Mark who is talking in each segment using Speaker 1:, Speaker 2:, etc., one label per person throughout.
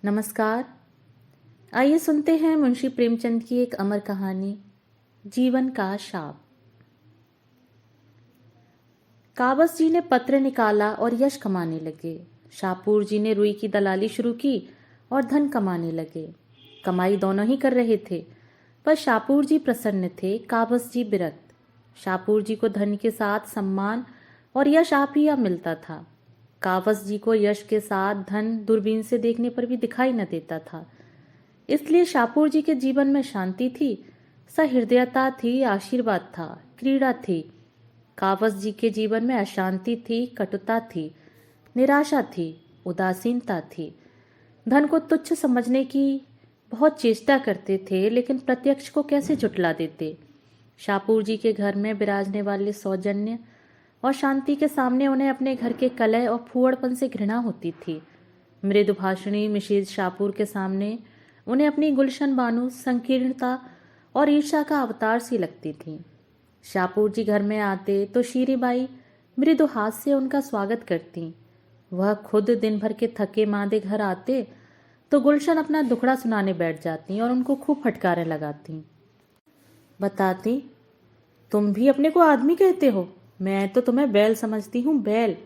Speaker 1: नमस्कार। आइए सुनते हैं मुंशी प्रेमचंद की एक अमर कहानी, जीवन का शाप। काबस जी ने पत्र निकाला और यश कमाने लगे। शाहपुर जी ने रुई की दलाली शुरू की और धन कमाने लगे। कमाई दोनों ही कर रहे थे, पर शाहपुर जी प्रसन्न थे, काबस जी विरक्त। शाहपुर जी को धन के साथ सम्मान और यश आप ही आप मिलता था। काबस जी को यश के साथ धन दूरबीन से देखने पर भी दिखाई न देता था। इसलिए शाहपुर जी के जीवन में शांति थी, सहृदयता थी, आशीर्वाद था, क्रीड़ा थी। काबस जी के जीवन में अशांति थी, कटुता थी, निराशा थी, उदासीनता थी। धन को तुच्छ समझने की बहुत चेष्टा करते थे, लेकिन प्रत्यक्ष को कैसे झुठला देते। शाहपुर जी के घर में विराजने वाले सौजन्य और शांति के सामने उन्हें अपने घर के कलह और फूहड़पन से घृणा होती थी। मृदुभाषिणी मिसेज शाहपुर के सामने उन्हें अपनी गुलशन बानु संकीर्णता और ईर्ष्या का अवतार सी लगती थी। शाहपुर जी घर में आते तो शीरीबाई मृदु हाथ से उनका स्वागत करती। वह खुद दिन भर के थके मांदे घर आते तो गुलशन अपना दुखड़ा सुनाने बैठ जाती और उनको खूब फटकारें लगाती। बताती, तुम भी अपने को आदमी कहते हो? मैं तो तुम्हें बैल समझती हूँ, बैल।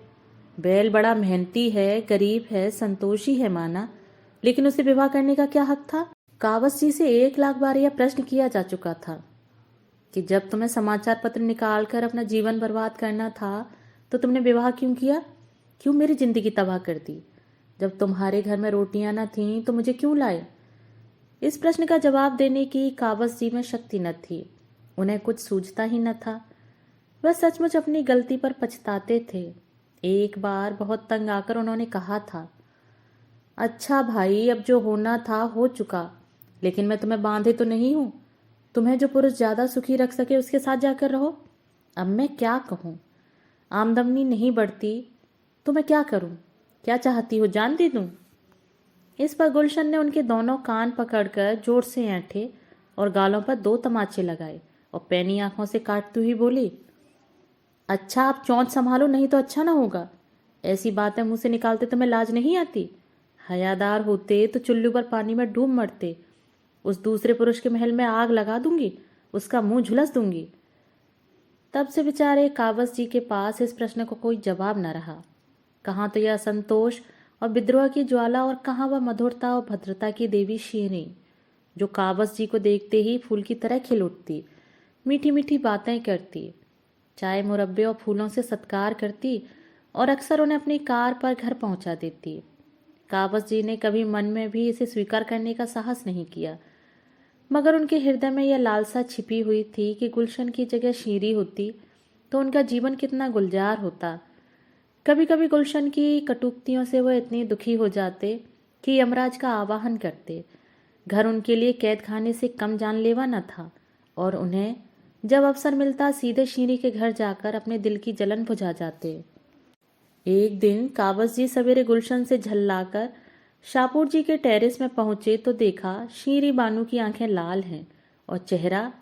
Speaker 1: बैल बड़ा मेहनती है, गरीब है, संतोषी है माना, लेकिन उसे विवाह करने का क्या हक था? काबस जी से 1,00,000 बार यह प्रश्न किया जा चुका था कि जब तुम्हें समाचार पत्र निकालकर अपना जीवन बर्बाद करना था तो तुमने विवाह क्यों किया? क्यों मेरी जिंदगी तबाह कर दी? जब तुम्हारे घर में रोटियां न थीं तो मुझे क्यों लाए? इस प्रश्न का जवाब देने की काबस जी में शक्ति न थी। उन्हें कुछ सूझता ही न था। वह सचमुच अपनी गलती पर पछताते थे। एक बार बहुत तंग आकर उन्होंने कहा था, अच्छा भाई, अब जो होना था हो चुका, लेकिन मैं तुम्हें बांधे तो नहीं हूं। तुम्हें जो पुरुष ज्यादा सुखी रख सके उसके साथ जाकर रहो। अब मैं क्या कहूं? आमदनी नहीं बढ़ती तो मैं क्या करूं? क्या चाहती हो, जान दे दूं? इस पर गुलशन ने उनके दोनों कान पकड़कर जोर से ऐंठे और गालों पर 2 तमाचे लगाए और पैनी आंखों से काटती हुई बोली, अच्छा आप चौंच संभालो, नहीं तो अच्छा ना होगा। ऐसी बातें मुंह से निकालते तुम्हें लाज नहीं आती? हयादार होते तो चुल्लू पर पानी में डूब मरते। उस दूसरे पुरुष के महल में आग लगा दूंगी, उसका मुंह झुलस दूंगी। तब से बेचारे काबस जी के पास इस प्रश्न को कोई जवाब न रहा। कहाँ तो यह असंतोष और विद्रोह की ज्वाला और कहाँ वह मधुरता और भद्रता की देवी शीरी, जो काबस जी को देखते ही फूल की तरह खिल उठती, मीठी मीठी बातें करती, चाय मुरब्बे और फूलों से सत्कार करती और अक्सर उन्हें अपनी कार पर घर पहुंचा देती। काबस जी ने कभी मन में भी इसे स्वीकार करने का साहस नहीं किया, मगर उनके हृदय में यह लालसा छिपी हुई थी कि गुलशन की जगह शीरी होती तो उनका जीवन कितना गुलजार होता। कभी कभी गुलशन की कटुक्तियों से वह इतने दुखी हो जाते कि यमराज का आवाहन करते। घर उनके लिए कैद खाने से कम जानलेवा न था और उन्हें जब अवसर मिलता सीधे शीरी के घर जाकर अपने दिल की जलन बुझा जाते। एक दिन काबस जी सवेरे गुलशन से झल्लाकर शाहपुर जी के टेरेस में पहुंचे तो देखा शीरी बानू की आंखें लाल हैं और चेहरा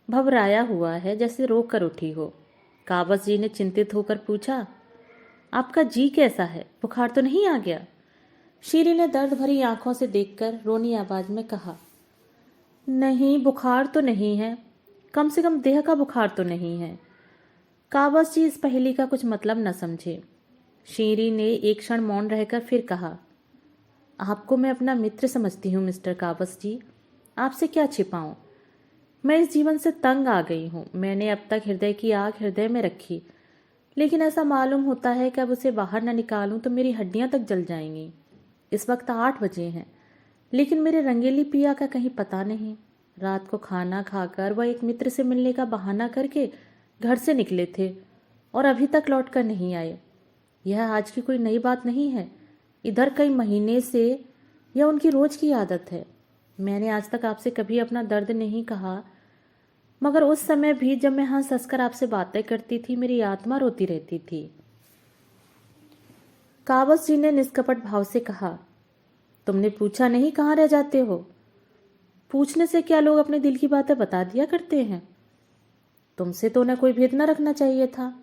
Speaker 1: भवराया हुआ है, जैसे रो कर उठी हो। काबस जी ने चिंतित होकर पूछा, आपका जी कैसा है? बुखार तो नहीं आ गया? शीरी ने दर्द भरी आंखों से देखकर रोनी आवाज में कहा, नहीं, बुखार तो नहीं है, कम से कम देह का बुखार तो नहीं है। काबस जी इस पहेली का कुछ मतलब न समझे। शीरी ने एक क्षण मौन रहकर फिर कहा, आपको मैं अपना मित्र समझती हूँ मिस्टर काबस जी, आपसे क्या छिपाऊं। मैं इस जीवन से तंग आ गई हूँ। मैंने अब तक हृदय की आग हृदय में रखी, लेकिन ऐसा मालूम होता है कि अब उसे बाहर न निकालूं तो मेरी हड्डियां तक जल जाएंगी। इस वक्त 8 बजे हैं, लेकिन मेरे रंगीली पिया का कहीं पता नहीं। रात को खाना खाकर वह एक मित्र से मिलने का बहाना करके घर से निकले थे और अभी तक लौट कर नहीं आए। यह आज की कोई नई बात नहीं है। इधर कई महीने से यह उनकी रोज की आदत है। मैंने आज तक आपसे कभी अपना दर्द नहीं कहा, मगर उस समय भी जब मैं हंस हंसकर आपसे बातें करती थी मेरी आत्मा रोती रहती थी। काबस जी ने निष्कपट भाव से कहा, तुमने पूछा नहीं कहाँ रह जाते हो? पूछने से क्या लोग अपने दिल की बातें बता दिया करते हैं? तुमसे तो उन्हें कोई भेद न रखना चाहिए था।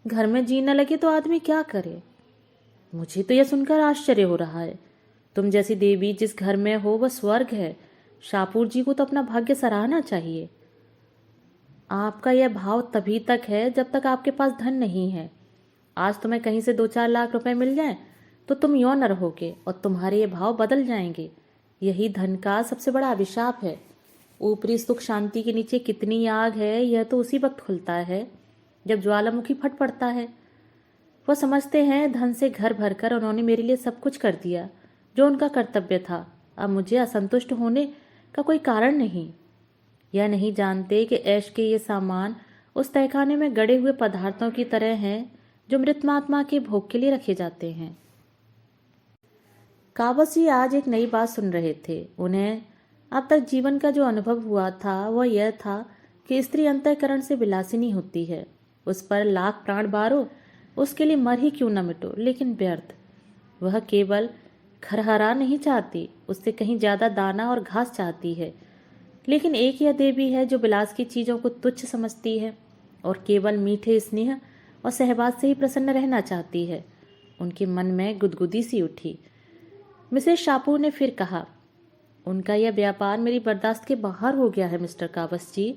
Speaker 1: घर में जी न लगे तो आदमी क्या करे? मुझे तो यह सुनकर आश्चर्य हो रहा है। तुम जैसी देवी जिस घर में हो वह स्वर्ग है। शाहपुर जी को तो अपना भाग्य सराहना चाहिए। आपका यह भाव तभी तक है जब तक आपके पास धन नहीं है। आज तुम्हें कहीं से 2-4 लाख रुपए मिल जाएं तो तुम यों न रहोगे और तुम्हारे ये भाव बदल जाएंगे। यही धन का सबसे बड़ा अभिशाप है। ऊपरी सुख शांति के नीचे कितनी आग है यह तो उसी वक्त खुलता है जब ज्वालामुखी फट पड़ता है। वह समझते हैं धन से घर भरकर उन्होंने मेरे लिए सब कुछ कर दिया जो उनका कर्तव्य था। अब मुझे असंतुष्ट होने का कोई कारण नहीं। यह नहीं जानते कि ऐश के ये सामान उस तहखाने में गड़े हुए पदार्थों की तरह हैं जो मृत्युआत्मा के भोग के लिए रखे जाते हैं। काबस जी आज एक नई बात सुन रहे थे। उन्हें अब तक जीवन का जो अनुभव हुआ था वह यह था कि स्त्री अंतःकरण से विलासिनी होती है। उस पर लाख प्राण बारो, उसके लिए मर ही क्यों न मिटो, लेकिन व्यर्थ। वह केवल खरहरा नहीं चाहती, उससे कहीं ज्यादा दाना और घास चाहती है। लेकिन एक यह देवी है जो विलास की चीजों को तुच्छ समझती है और केवल मीठे स्नेह और सहवास से ही प्रसन्न रहना चाहती है। उनके मन में गुदगुदी सी उठी। मिसेस शाहपुर ने फिर कहा, उनका यह व्यापार मेरी बर्दाश्त के बाहर हो गया है मिस्टर काबस जी।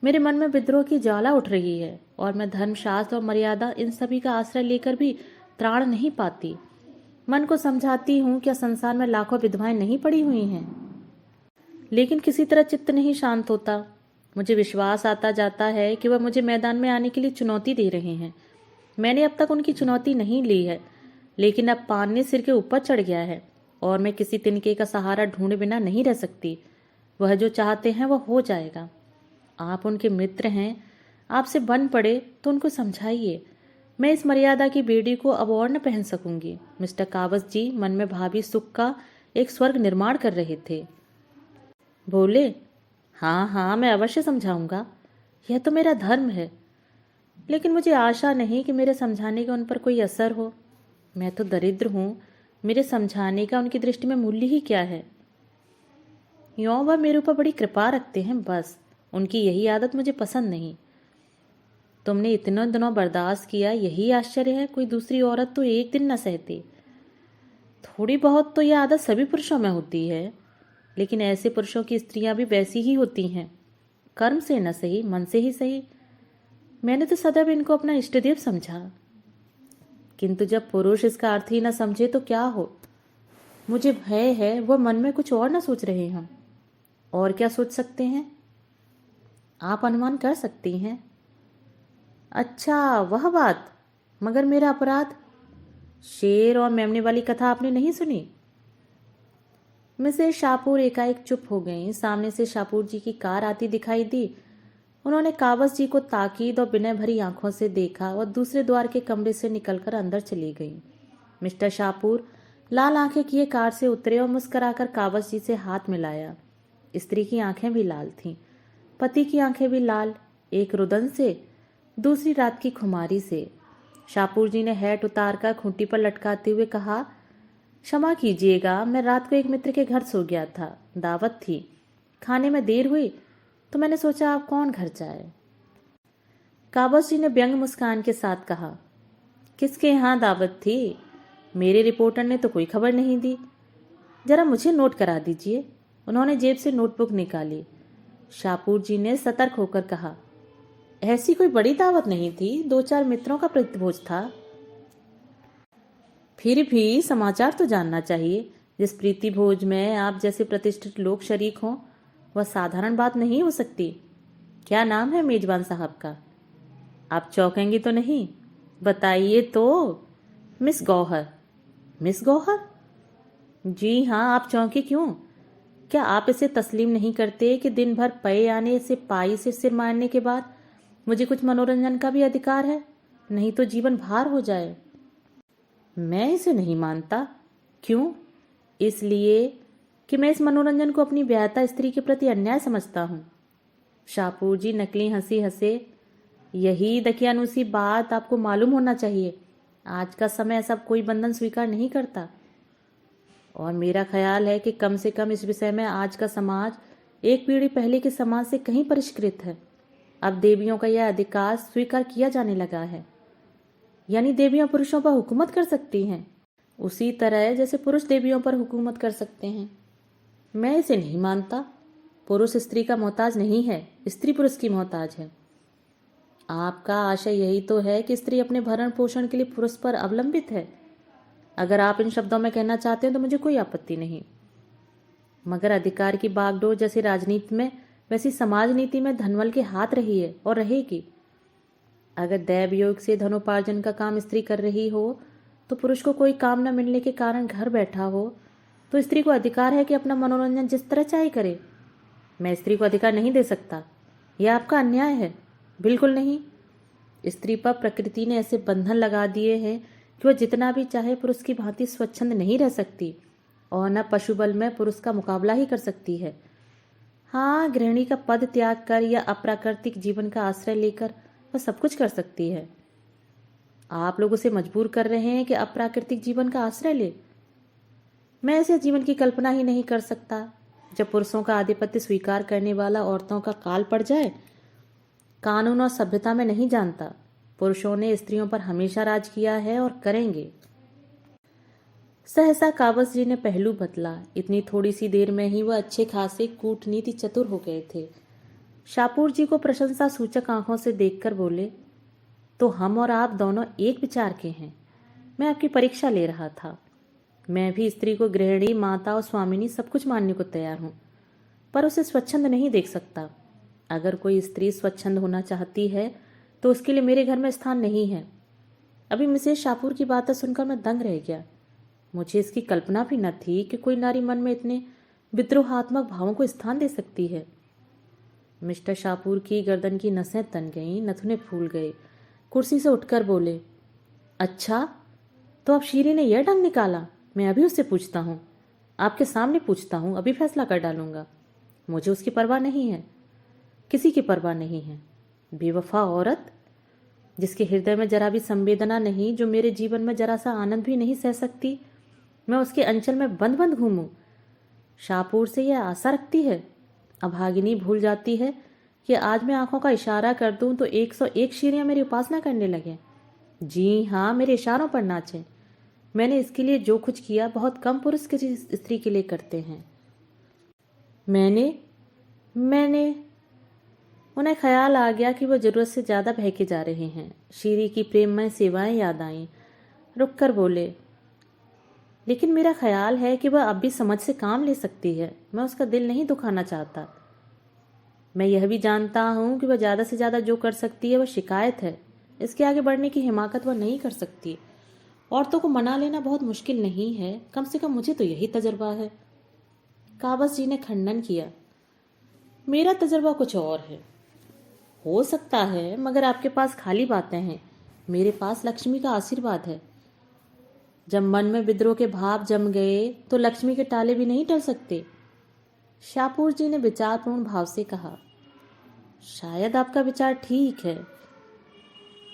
Speaker 1: मेरे मन में विद्रोह की ज्वाला उठ रही है और मैं धर्म, शास्त्र और मर्यादा इन सभी का आश्रय लेकर भी त्राण नहीं पाती। मन को समझाती हूँ क्या संसार में लाखों विधवाएं नहीं पड़ी हुई हैं, लेकिन किसी तरह चित्त नहीं शांत होता। मुझे विश्वास आता जाता है कि वह मुझे मैदान में आने के लिए चुनौती दे रहे हैं। मैंने अब तक उनकी चुनौती नहीं ली है, लेकिन अब पानी सिर के ऊपर चढ़ गया है और मैं किसी तिनके का सहारा ढूंढे बिना नहीं रह सकती। वह जो चाहते हैं वह हो जाएगा। आप उनके मित्र हैं, आपसे बन पड़े तो उनको समझाइए। मैं इस मर्यादा की बेड़ी को अब और न पहन सकूंगी। मिस्टर काबस जी मन में भावी सुख का एक स्वर्ग निर्माण कर रहे थे। बोले, हाँ हाँ, मैं अवश्य समझाऊंगा, यह तो मेरा धर्म है। लेकिन मुझे आशा नहीं कि मेरे समझाने का उन पर कोई असर हो। मैं तो दरिद्र हूँ, मेरे समझाने का उनकी दृष्टि में मूल्य ही क्या है। यों वह मेरे ऊपर बड़ी कृपा रखते हैं, बस उनकी यही आदत मुझे पसंद नहीं। तुमने इतने दिनों बर्दाश्त किया, यही आश्चर्य है। कोई दूसरी औरत तो एक दिन न सहती। थोड़ी बहुत तो यह आदत सभी पुरुषों में होती है, लेकिन ऐसे पुरुषों की स्त्रियां भी वैसी ही होती हैं, कर्म से न सही मन से ही सही। मैंने तो सदैव इनको अपना इष्टदेव समझा, किंतु जब पुरुष इसका अर्थ ही न समझे तो क्या हो। मुझे भय है वह मन में कुछ और न सोच रहे हों। और क्या सोच सकते हैं, आप अनुमान कर सकती हैं। अच्छा, वह बात। मगर मेरा अपराध। शेर और मेमने वाली कथा आपने नहीं सुनी। मिसेस शाहपुर एकाएक चुप हो गईं। सामने से शाहपुर जी की कार आती दिखाई दी। उन्होंने काबस जी को ताकीद और विनय भरी आंखों से देखा और दूसरे द्वार के कमरे से निकलकर अंदर चली गईं। मिस्टर शाहपुर लाल आंखें किए कार से उतरे और मुस्कुराकर काबस जी से हाथ मिलाया। स्त्री की आंखें भी लाल थीं, पति की आंखें भी लाल, एक रुदन से, दूसरी रात की खुमारी से। शाहपुर जी ने हैट उतारकर खूंटी पर लटकाते हुए कहा, क्षमा कीजिएगा, मैं रात को एक मित्र के घर सो गया था। दावत थी, खाने में देर हुई तो मैंने सोचा आप कौन घर जाए। काबस जी ने व्यंग मुस्कान के साथ कहा, किसके यहाँ दावत थी? मेरे रिपोर्टर ने तो कोई खबर नहीं दी। जरा मुझे नोट करा दीजिए। उन्होंने जेब से नोटबुक निकाली। शाहपुर जी ने सतर्क होकर कहा, ऐसी कोई बड़ी दावत नहीं थी, 2-4 मित्रों का प्रतिभोज था। फिर भी समाचार तो जानना चाहिए। जिस प्रीति भोज में आप जैसे प्रतिष्ठित लोग शरीक हों वह साधारण बात नहीं हो सकती। क्या नाम है मेजबान साहब का? आप चौंकेंगी तो नहीं? बताइए तो। मिस गौहर। मिस गौहर? जी हाँ, आप चौंके क्यों? क्या आप इसे तस्लीम नहीं करते कि दिन भर पए आने से पाई से सिर मारने के बाद मुझे कुछ मनोरंजन का भी अधिकार है? नहीं तो जीवन भार हो जाए। मैं इसे नहीं मानता। क्यों? इसलिए कि मैं इस मनोरंजन को अपनी ब्याहता स्त्री के प्रति अन्याय समझता हूँ। शाहपुर जी नकली हंसी हंसे। यही दकियानूसी बात आपको मालूम होना चाहिए। आज का समय ऐसा कोई बंधन स्वीकार नहीं करता, और मेरा ख्याल है कि कम से कम इस विषय में आज का समाज एक पीढ़ी पहले के समाज से कहीं परिष्कृत है। अब देवियों का यह अधिकार स्वीकार किया जाने लगा है, यानी देवियां पुरुषों पर हुकूमत कर सकती हैं। उसी तरह जैसे पुरुष देवियों पर हुकूमत कर सकते हैं। मैं इसे नहीं मानता। पुरुष स्त्री का मोहताज नहीं है, स्त्री पुरुष की मोहताज है। आपका आशय यही तो है कि स्त्री अपने भरण पोषण के लिए पुरुष पर अवलंबित है। अगर आप इन शब्दों में कहना चाहते हैं तो मुझे कोई आपत्ति नहीं, मगर अधिकार की बागडोर जैसी राजनीति में वैसी समाज नीति में धनबल के हाथ रही है और रहेगी। अगर दैव योग से धनोपार्जन का काम स्त्री कर रही हो तो पुरुष को कोई काम न मिलने के कारण घर बैठा हो तो स्त्री को अधिकार है कि अपना मनोरंजन जिस तरह चाहे करे। मैं स्त्री को अधिकार नहीं दे सकता, यह आपका अन्याय है। बिल्कुल नहीं। स्त्री पर प्रकृति ने ऐसे बंधन लगा दिए हैं कि वह जितना भी चाहे पुरुष की भांति स्वच्छंद नहीं रह सकती और न पशुबल में पुरुष का मुकाबला ही कर सकती है। हाँ, गृहिणी का पद त्याग कर या अप्राकृतिक जीवन का आश्रय लेकर वह सब कुछ कर सकती है। आप लोग उसे मजबूर कर रहे हैं कि अप्राकृतिक जीवन का आश्रय ले। मैं ऐसे जीवन की कल्पना ही नहीं कर सकता जब पुरुषों का आधिपत्य स्वीकार करने वाला औरतों का काल पड़ जाए। कानून और सभ्यता में नहीं जानता। पुरुषों ने स्त्रियों पर हमेशा राज किया है और करेंगे। सहसा काबस जी ने पहलू बदला। इतनी थोड़ी सी देर में ही वह अच्छे खासे कूटनीति चतुर हो गए थे। शाहपुर जी को प्रशंसा सूचक आंखों से देखकर बोले, तो हम और आप दोनों एक विचार के हैं। मैं आपकी परीक्षा ले रहा था। मैं भी स्त्री को गृहिणी, माता और स्वामिनी सब कुछ मानने को तैयार हूं, पर उसे स्वच्छंद नहीं देख सकता। अगर कोई स्त्री स्वच्छंद होना चाहती है तो उसके लिए मेरे घर में स्थान नहीं है। अभी मिसेस शाहपुर की बातें सुनकर मैं दंग रह गया। मुझे इसकी कल्पना भी न थी कि कोई नारी मन में इतने विद्रोहात्मक भावों को स्थान दे सकती है। मिस्टर शाहपुर की गर्दन की नसें तन गईं, नथुने फूल गए। कुर्सी से उठकर बोले, अच्छा, तो अब शीरी ने यह ढंग निकाला। मैं अभी उससे पूछता हूँ, आपके सामने पूछता हूँ, अभी फैसला कर डालूंगा। मुझे उसकी परवाह नहीं है, किसी की परवाह नहीं है। बेवफा औरत, जिसके हृदय में जरा भी संवेदना नहीं, जो मेरे जीवन में जरा सा आनंद भी नहीं सह सकती, मैं उसके अंचल में बंद बंद घूमूं। शाहपुर से यह आशा रखती है। अभागिनी भूल जाती है कि आज मैं आंखों का इशारा कर दूं तो 101 शीरियां मेरी उपासना करने लगे। जी हाँ, मेरे इशारों पर नाचें। मैंने इसके लिए जो कुछ किया बहुत कम पुरुष किसी स्त्री के लिए करते हैं। मैंने उन्हें ख्याल आ गया कि वह जरूरत से ज्यादा बहके जा रहे हैं। शीरी की प्रेममय सेवाएं याद आईं। रुक कर बोले, लेकिन मेरा ख्याल है कि वह अब भी समझ से काम ले सकती है। मैं उसका दिल नहीं दुखाना चाहता। मैं यह भी जानता हूं कि वह ज्यादा से ज्यादा जो कर सकती है वह शिकायत है। इसके आगे बढ़ने की हिमाकत वह नहीं कर सकती। औरतों को मना लेना बहुत मुश्किल नहीं है, कम से कम मुझे तो यही तजर्बा है। काबस जी ने खंडन किया, मेरा तजर्बा कुछ और है। हो सकता है, मगर आपके पास खाली बातें हैं, मेरे पास लक्ष्मी का आशीर्वाद है। जब मन में विद्रोह के भाव जम गए तो लक्ष्मी के टाले भी नहीं टल सकते। शाहपुर जी ने विचारपूर्ण भाव से कहा, शायद आपका विचार ठीक है।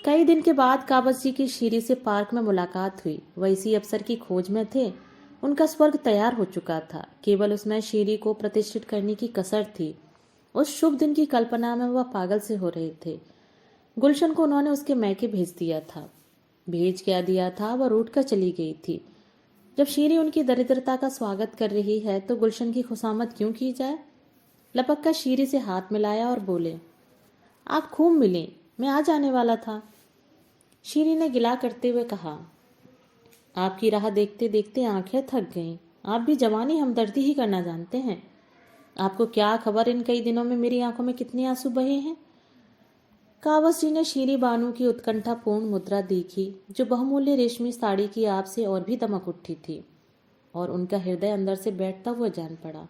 Speaker 1: कई दिन के बाद काबस जी की शीरी से पार्क में मुलाकात हुई। वह इसी अवसर की खोज में थे। उनका स्वर्ग तैयार हो चुका था, केवल उसमें शीरी को प्रतिष्ठित करने की कसर थी। उस शुभ दिन की कल्पना में वह पागल से हो रहे थे। गुलशन को उन्होंने उसके मैके भेज दिया था। भेज क्या दिया था, वह रूठ कर चली गई थी। जब शीरी उनकी दरिद्रता का स्वागत कर रही है तो गुलशन की खुशामद क्यों की जाए। लपक कर शीरी से हाथ मिलाया और बोले, आप खूब मिले, मैं आ जाने वाला था। शीरी ने गिला करते हुए कहा, आपकी राह देखते देखते आंखें थक गईं। आप भी जवानी हमदर्दी ही करना जानते हैं। आपको क्या खबर इन कई दिनों में मेरी आंखों में कितने आंसू बहे हैं। काबस जी ने शीरी बानू की उत्कंठापूर्ण मुद्रा देखी, जो बहुमूल्य रेशमी साड़ी की आप से और भी दमक उठी थी, और उनका हृदय अंदर से बैठता हुआ जान पड़ा।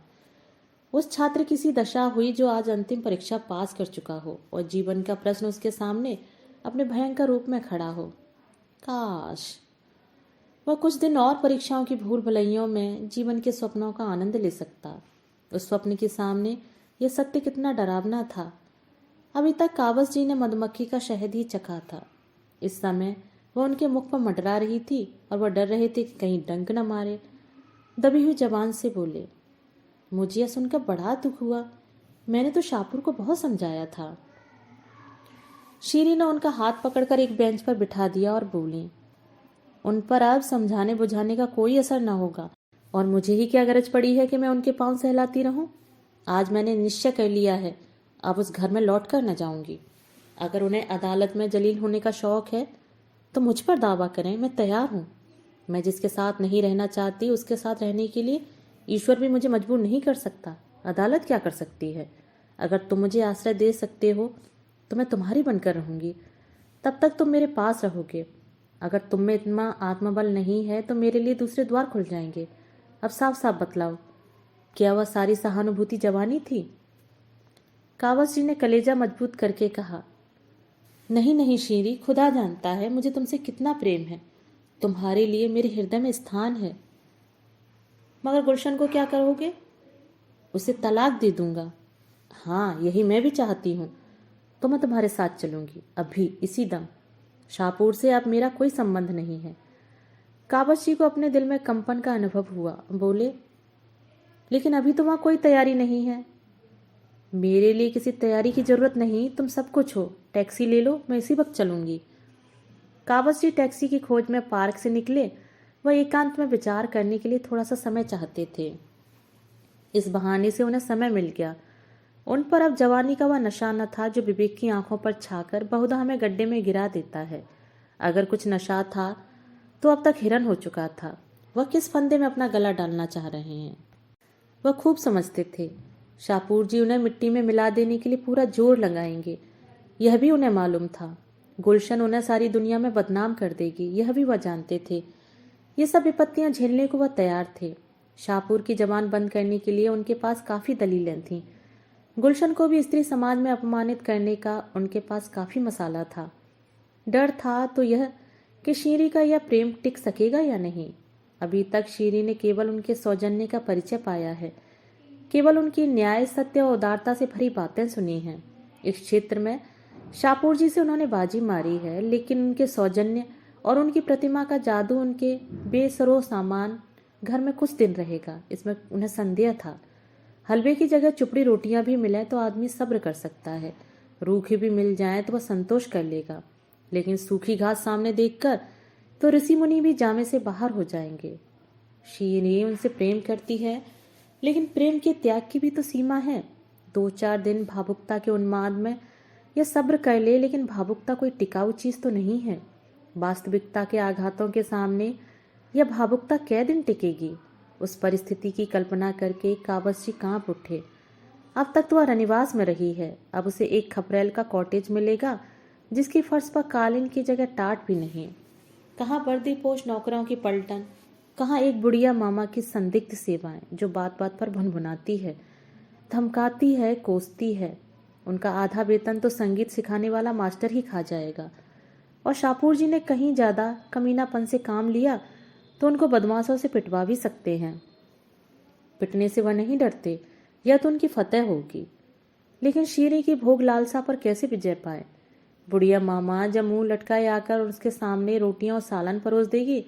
Speaker 1: उस छात्र की सी दशा हुई जो आज अंतिम परीक्षा पास कर चुका हो और जीवन का प्रश्न उसके सामने अपने भयंकर रूप में खड़ा हो। काश वह कुछ दिन और परीक्षाओं की भूल भुलैयों में जीवन के स्वप्नों का आनंद ले सकता। उस स्वप्न के सामने यह सत्य कितना डरावना था। अभी तक काबस जी ने मधुमक्खी का शहद ही चखा था। इस समय वह उनके मुख पर मंडरा रही थी और वह डर रहे थे कि कहीं डंक न मारे। दबी हुई जबान से बोले, मुझे यह सुनकर बड़ा दुख हुआ। मैंने तो शाहपुर को बहुत समझाया था। शीरी ने उनका हाथ पकड़कर एक बेंच पर बिठा दिया और बोली, उन पर अब समझाने बुझाने का कोई असर न होगा, और मुझे ही क्या गरज पड़ी है कि मैं उनके पांव सहलाती रहूं। आज मैंने निश्चय कर लिया है, अब उस घर में लौट कर न जाऊंगी। अगर उन्हें अदालत में जलील होने का शौक है तो मुझ पर दावा करें, मैं तैयार हूँ। मैं जिसके साथ नहीं रहना चाहती उसके साथ रहने के लिए ईश्वर भी मुझे मजबूर नहीं कर सकता। अदालत क्या कर सकती है? अगर तुम मुझे आश्रय दे सकते हो तो मैं तुम्हारी बनकर रहूंगी, तब तक तुम मेरे पास रहोगे। अगर तुम में इतना आत्मबल नहीं है तो मेरे लिए दूसरे द्वार खुल जाएंगे। अब साफ साफ बतलाओ, क्या वह सारी सहानुभूति जवानी थी? कावस जी ने कलेजा मजबूत करके कहा, नहीं नहीं शीरी, खुदा जानता है मुझे तुमसे कितना प्रेम है। तुम्हारे लिए मेरे हृदय में स्थान है। मगर गुलशन को क्या करोगे? उसे तलाक दे दूंगा। हाँ, यही मैं भी चाहती हूँ। तो मैं तुम्हारे साथ चलूंगी, अभी इसी दम। शाहपुर से अब मेरा कोई संबंध नहीं है। काबस जी को अपने दिल में कंपन का अनुभव हुआ। बोले, लेकिन अभी तो वहां कोई तैयारी नहीं है। मेरे लिए किसी तैयारी की जरूरत नहीं, तुम सब कुछ हो। टैक्सी ले लो, मैं इसी वक्त चलूंगी। काबस जी टैक्सी की खोज में पार्क से निकले। वह एकांत में विचार करने के लिए थोड़ा सा समय चाहते थे। इस बहाने से उन्हें समय मिल गया। उन पर अब जवानी का वह नशा न था जो विवेक की आंखों पर छाकर बहुधा हमें गड्ढे में गिरा देता है। अगर कुछ नशा था तो अब तक हिरन हो चुका था। वह किस फंदे में अपना गला डालना चाह रहे हैं वह खूब समझते थे। शाहपुर जी उन्हें मिट्टी में मिला देने के लिए पूरा जोर लगाएंगे, यह भी उन्हें मालूम था। गुलशन उन्हें सारी दुनिया में बदनाम कर देगी, यह भी वह जानते थे। ये सब विपत्तियां झेलने को वह तैयार थे। शाहपुर की जबान बंद करने के लिए उनके पास काफी दलीलें थीं। गुलशन को भी स्त्री समाज में अपमानित करने का उनके पास काफी मसाला था। डर था तो यह कि शीरी का यह प्रेम टिक सकेगा या नहीं। अभी तक शीरी ने केवल उनके सौजन्य का परिचय पाया है, केवल उनकी न्याय, सत्य और उदारता से भरी बातें सुनी हैं। इस क्षेत्र में शाहपुर जी से उन्होंने बाजी मारी है, लेकिन उनके सौजन्य और उनकी प्रतिमा का जादू उनके बेसरो सामान घर में कुछ दिन रहेगा, इसमें उन्हें संदेह था। हलवे की जगह चुपड़ी रोटियां भी मिले तो आदमी सब्र कर सकता है, रूखी भी मिल जाए तो वह संतोष कर लेगा, लेकिन सूखी घास सामने देखकर तो ऋषि मुनि भी जामे से बाहर हो जाएंगे। शीरी उनसे प्रेम करती है, लेकिन प्रेम के त्याग की भी तो सीमा है। 2-4 दिन भावुकता के उन्माद में यह सब्र कर ले, लेकिन भावुकता कोई टिकाऊ चीज तो नहीं है। वास्तविकता के आघातों के सामने यह भावुकता कै दिन टिकेगी? उस परिस्थिति की कल्पना करके काबस जी कांप उठे। अब तक तो वह रनिवास में रही है, अब उसे एक खपरेल का कॉटेज मिलेगा जिसकी फर्श पर कालीन की जगह टाट भी नहीं। कहाँ वर्दीपोश नौकरों की पलटन, कहाँ एक बुढ़िया मामा की संदिग्ध सेवाएं जो बात बात पर भुनभुनाती है, धमकाती है, कोसती है। उनका आधा वेतन तो संगीत सिखाने वाला मास्टर ही खा जाएगा। और शाहपुर जी ने कहीं ज्यादा कमीनापन से काम लिया तो उनको बदमाशों से पिटवा भी सकते हैं। पिटने से वह नहीं डरते, यह तो उनकी फतेह होगी। लेकिन शीरी की भोग लालसा पर कैसे विजय पाए? बुढ़िया मामा जब मुंह लटकाए आकर उसके सामने रोटियां और सालन परोस देगी,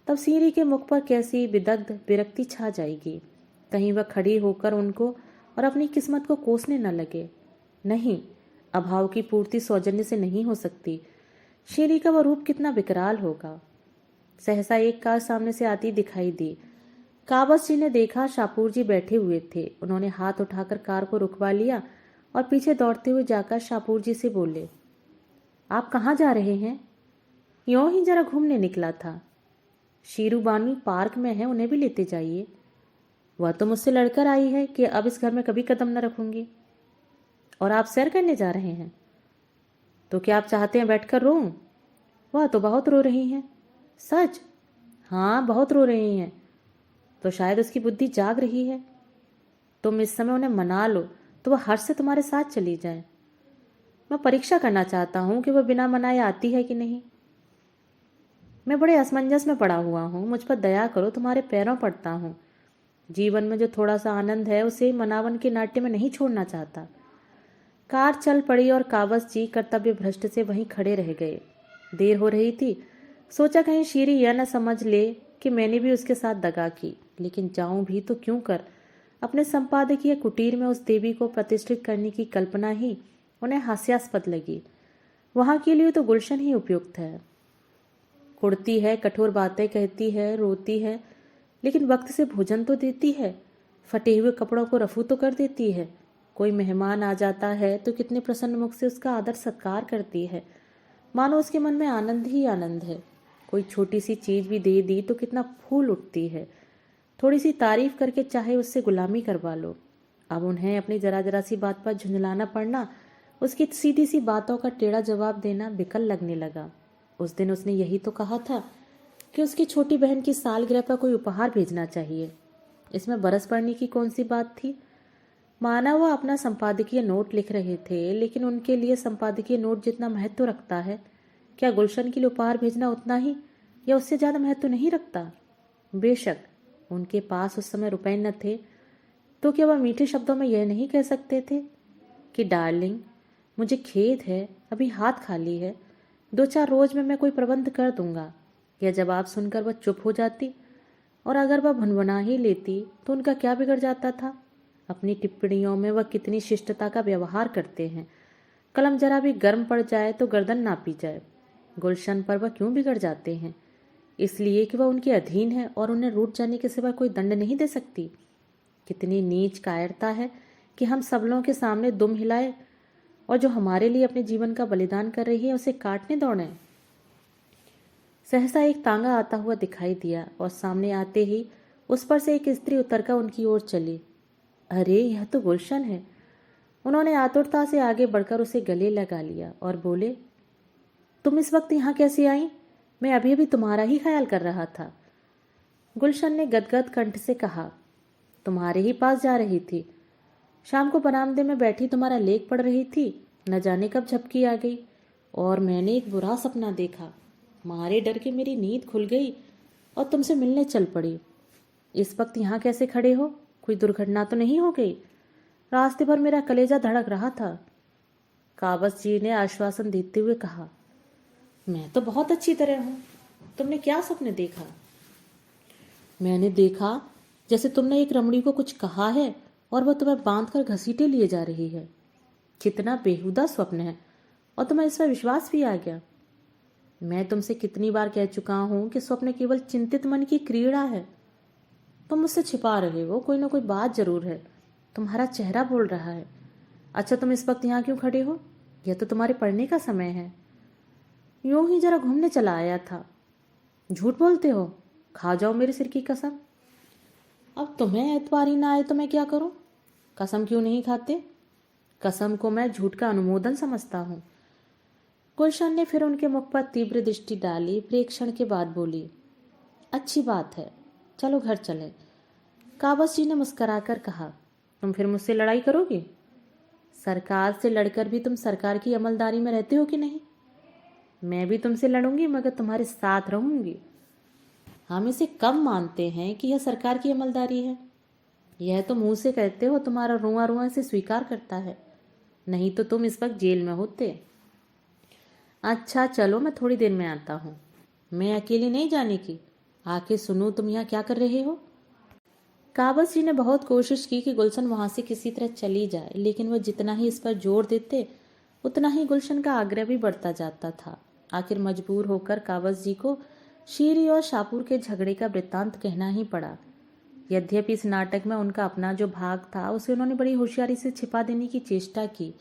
Speaker 1: तब शीरी के मुख पर कैसी विदग्ध विरक्ति छा जाएगी। कहीं वह खड़ी होकर उनको और अपनी किस्मत को कोसने न लगे। नहीं, अभाव की पूर्ति सौजन्य से नहीं हो सकती। शीरी का वह रूप कितना विकराल होगा। सहसा एक कार सामने से आती दिखाई दी। काबस जी ने देखा शाहपुर जी बैठे हुए थे। उन्होंने हाथ उठाकर कार को रुकवा लिया और पीछे दौड़ते हुए जाकर शाहपुर जी से बोले, आप कहाँ जा रहे हैं? यूं ही जरा घूमने निकला था। शीरू बानू पार्क में है, उन्हें भी लेते जाइए। वह तो मुझसे लड़कर आई है कि अब इस घर में कभी कदम न रखूंगी। और आप सैर करने जा रहे हैं? तो क्या आप चाहते हैं बैठकर रोऊं? वह तो बहुत रो रही हैं। सच? हाँ, बहुत रो रही हैं। तो शायद उसकी बुद्धि जाग रही है। तुम इस समय उन्हें मना लो तो वह हर्ष से तुम्हारे साथ चली जाए। मैं परीक्षा करना चाहता हूं कि वह बिना मनाए आती है कि नहीं। मैं बड़े असमंजस में पड़ा हुआ हूं, मुझ पर दया करो, तुम्हारे पैरों पड़ता हूं। जीवन में जो थोड़ा सा आनंद है उसे मनावन के नाट्य में नहीं छोड़ना चाहता। कार चल पड़ी और काबस जी कर्तव्य भ्रष्ट से वहीं खड़े रह गए। देर हो रही थी, सोचा कहीं शीरी यह न समझ ले कि मैंने भी उसके साथ दगा की। लेकिन जाऊं भी तो क्यों कर? अपने संपादकीय कुटीर में उस देवी को प्रतिष्ठित करने की कल्पना ही उन्हें हास्यास्पद लगी। वहां के लिए तो गुलशन ही उपयुक्त है। कुड़ती है, कठोर बातें कहती है, रोती है, लेकिन वक्त से भोजन तो देती है, फटे हुए कपड़ों को रफू तो कर देती है। कोई मेहमान आ जाता है तो कितने प्रसन्न मुख से उसका आदर सत्कार करती है, मानो उसके मन में आनंद ही आनंद है। कोई छोटी सी चीज भी दे दी तो कितना फूल उठती है। थोड़ी सी तारीफ करके चाहे उससे गुलामी करवा लो। अब उन्हें अपनी जरा जरा सी बात पर झुंझलाना पड़ना, उसकी सीधी सी बातों का टेढ़ा जवाब देना बिकल लगने लगा। उस दिन उसने यही तो कहा था कि उसकी छोटी बहन की सालगिरह पर कोई उपहार भेजना चाहिए। इसमें बरस पड़ने की कौन सी बात थी। माना वह अपना संपादकीय नोट लिख रहे थे, लेकिन उनके लिए संपादकीय नोट जितना महत्व रखता है, क्या गुलशन के लिए उपहार भेजना उतना ही या उससे ज्यादा महत्व नहीं रखता। बेशक उनके पास उस समय रुपए न थे, तो क्या वह मीठे शब्दों में यह नहीं कह सकते थे कि डार्लिंग, मुझे खेद है, अभी हाथ खाली है, 2-4 रोज में मैं कोई प्रबंध कर दूंगा। यह जवाब सुनकर वह चुप हो जाती, और अगर वह भुनभुना ही लेती तो उनका क्या बिगड़ जाता था। अपनी टिप्पणियों में वह कितनी शिष्टता का व्यवहार करते हैं। कलम जरा भी गर्म पड़ जाए तो गर्दन नापी जाए। गुलशन पर वह क्यों बिगड़ जाते हैं? इसलिए कि वह उनके अधीन है और उन्हें रूठ जाने के सिवा कोई दंड नहीं दे सकती। कितनी नीच कायरता है कि हम सबलों के सामने दुम हिलाए और जो हमारे लिए अपने जीवन का बलिदान कर रही है उसे काटने दौड़े। सहसा एक तांगा आता हुआ दिखाई दिया और सामने आते ही उस पर से एक स्त्री उतरकर उनकी ओर चली। अरे, यह तो गुलशन है। उन्होंने आतुरता से आगे बढ़कर उसे गले लगा लिया और बोले, तुम इस वक्त यहाँ कैसे आई? मैं अभी अभी तुम्हारा ही ख्याल कर रहा था। गुलशन ने गदगद कंठ से कहा, तुम्हारे ही पास जा रही थी। शाम को बरामदे में बैठी तुम्हारा लेख पढ़ रही थी, न जाने कब झपकी आ गई और मैंने एक बुरा सपना देखा। मारे डर के मेरी नींद खुल गई और तुमसे मिलने चल पड़ी। इस वक्त यहाँ कैसे खड़े हो? कोई दुर्घटना तो नहीं हो गई? रास्ते भर मेरा कलेजा धड़क रहा था। काबस जी ने आश्वासन देते हुए कहा, मैं तो बहुत अच्छी तरह हूं। तुमने क्या सपने देखा? मैंने देखा जैसे तुमने एक रमणी को कुछ कहा है और वह तुम्हें बांधकर घसीटे लिए जा रही है। कितना बेहुदा स्वप्न है, और तुम्हें इस पर विश्वास भी आ गया। मैं तुमसे कितनी बार कह चुका हूं कि स्वप्न केवल चिंतित मन की क्रीड़ा है। तुम मुझसे छिपा रहे हो, कोई ना कोई बात जरूर है। तुम्हारा चेहरा बोल रहा है। अच्छा, तुम इस वक्त यहाँ क्यों खड़े हो? यह तो तुम्हारे पढ़ने का समय है। यूं ही जरा घूमने चला आया था। झूठ बोलते हो, खा जाओ मेरे सिर की कसम। अब तुम्हें एतवारी ना आए तो मैं क्या करूं? कसम क्यों नहीं खाते? कसम को मैं झूठ का अनुमोदन समझता हूं। गुलशन ने फिर उनके मुख पर तीव्र दृष्टि डाली, फिर एक क्षण के बाद बोली, अच्छी बात है, चलो घर चले। काबस जी ने मुस्कुराकर कहा, तुम फिर मुझसे लड़ाई करोगे? सरकार से लड़कर भी तुम सरकार की अमलदारी में रहते हो कि नहीं? मैं भी तुमसे लड़ूंगी, मगर तुम्हारे साथ रहूंगी। हम इसे कम मानते हैं कि यह सरकार की अमलदारी है। यह तो मुंह से कहते हो, तुम्हारा रुआ रुआ इसे स्वीकार करता है, नहीं तो तुम इस वक्त जेल में होते। अच्छा चलो, मैं थोड़ी देर में आता हूँ। मैं अकेली नहीं जाने की, आके सुनो तुम यहाँ क्या कर रहे हो। काबस जी ने बहुत कोशिश की कि गुलशन वहां से किसी तरह चली जाए, लेकिन वह जितना ही इस पर जोर देते उतना ही गुलशन का आग्रह भी बढ़ता जाता था। आखिर मजबूर होकर काबस जी को शीरी और शाहपुर के झगड़े का वृत्तांत कहना ही पड़ा। यद्यपि इस नाटक में उनका अपना जो भाग था उसे उन्होंने बड़ी होशियारी से छिपा देने की चेष्टा की।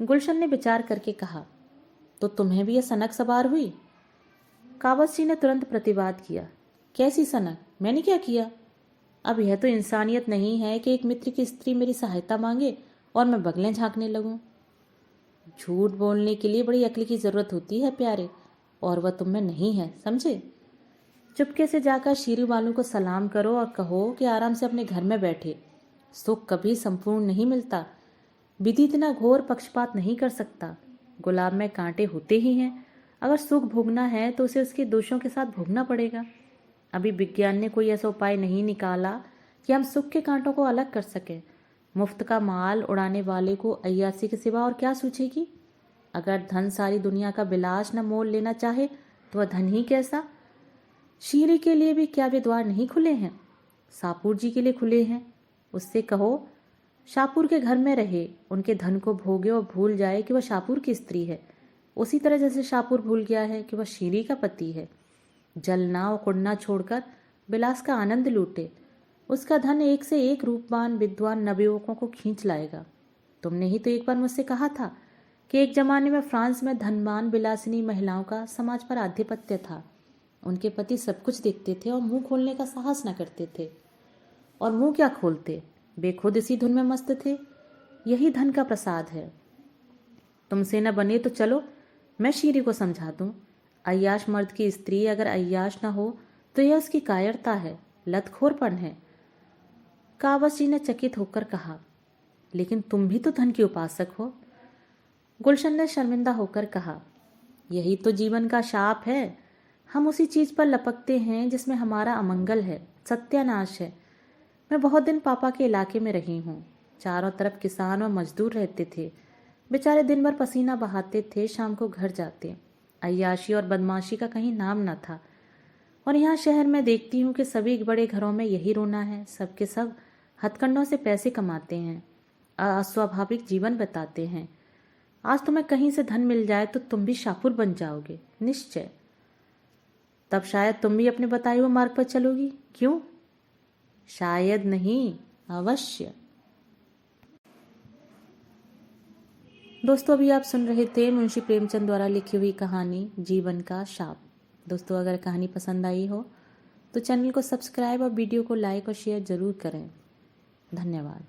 Speaker 1: गुलशन ने विचार करके कहा, तो तुम्हें भी यह सनक सवार हुई? काबस जी ने तुरंत प्रतिवाद किया, कैसी सनक? मैंने क्या किया? अब यह तो इंसानियत नहीं है कि एक मित्र की स्त्री मेरी सहायता मांगे और मैं बगलें झांकने लगूं। झूठ बोलने के लिए बड़ी अक्ल की जरूरत होती है प्यारे, और वह तुम में नहीं है, समझे? चुपके से जाकर शीरू वालों को सलाम करो और कहो कि आराम से अपने घर में बैठे। सुख कभी संपूर्ण नहीं मिलता। विधि इतना घोर पक्षपात नहीं कर सकता। गुलाब में कांटे होते ही हैं। अगर सुख भोगना है तो उसे उसके दोषों के साथ भोगना पड़ेगा। अभी विज्ञान ने कोई ऐसा उपाय नहीं निकाला कि हम सुख के कांटों को अलग कर सकें। मुफ्त का माल उड़ाने वाले को अय्यासी के सिवा और क्या सूझेगी? अगर धन सारी दुनिया का बिलास न मोल लेना चाहे तो वह धन ही कैसा? शीरी के लिए भी क्या वे द्वार नहीं खुले हैं? शाहपुर जी के लिए खुले हैं। उससे कहो शाहपुर के घर में रहे, उनके धन को भोगे और भूल जाए कि वह शाहपुर की स्त्री है। उसी तरह जैसे शाहपुर भूल गया है कि वह शीरी का पति है। जलना और कुड़ना छोड़कर विलास का आनंद लूटे। उसका धन एक से एक रूपवान विद्वान नवयुवकों को खींच लाएगा। तुमने ही तो एक बार मुझसे कहा था कि एक जमाने में फ्रांस में धनवान विलासिनी महिलाओं का समाज पर आधिपत्य था। उनके पति सब कुछ देखते थे और मुंह खोलने का साहस न करते थे। और मुंह क्या खोलते, वे खुद इसी धुन में मस्त थे। यही धन का प्रसाद है। तुमसे न बने तो चलो मैं शीरी को समझा दूं। अय्याश मर्द की स्त्री अगर अय्याश न हो तो यह उसकी कायरता है, लतखोरपन है। कावस जी ने चकित होकर कहा, लेकिन तुम भी तो धन की उपासक हो। गुलशन ने शर्मिंदा होकर कहा, यही तो जीवन का शाप है। हम उसी चीज पर लपकते हैं जिसमें हमारा अमंगल है, सत्यानाश है। मैं बहुत दिन पापा के इलाके में रही हूँ। चारों तरफ किसान और मजदूर रहते थे। बेचारे दिन भर पसीना बहाते थे, शाम को घर जाते। अय्याशी और बदमाशी का कहीं नाम न था। और यहाँ शहर में देखती हूँ कि सभी बड़े घरों में यही रोना है। सबके सब हथकंडों से पैसे कमाते हैं, अस्वाभाविक जीवन बिताते हैं। आज तुम्हें कहीं से धन मिल जाए तो तुम भी शाहपुर बन जाओगे, निश्चय। तब शायद तुम भी अपने बताए हुए मार्ग पर चलोगी। क्यों? शायद नहीं, अवश्य। दोस्तों, अभी आप सुन रहे थे मुंशी प्रेमचंद द्वारा लिखी हुई कहानी जीवन का शाप। दोस्तों, अगर कहानी पसंद आई हो तो चैनल को सब्सक्राइब और वीडियो को लाइक और शेयर जरूर करें। धन्यवाद।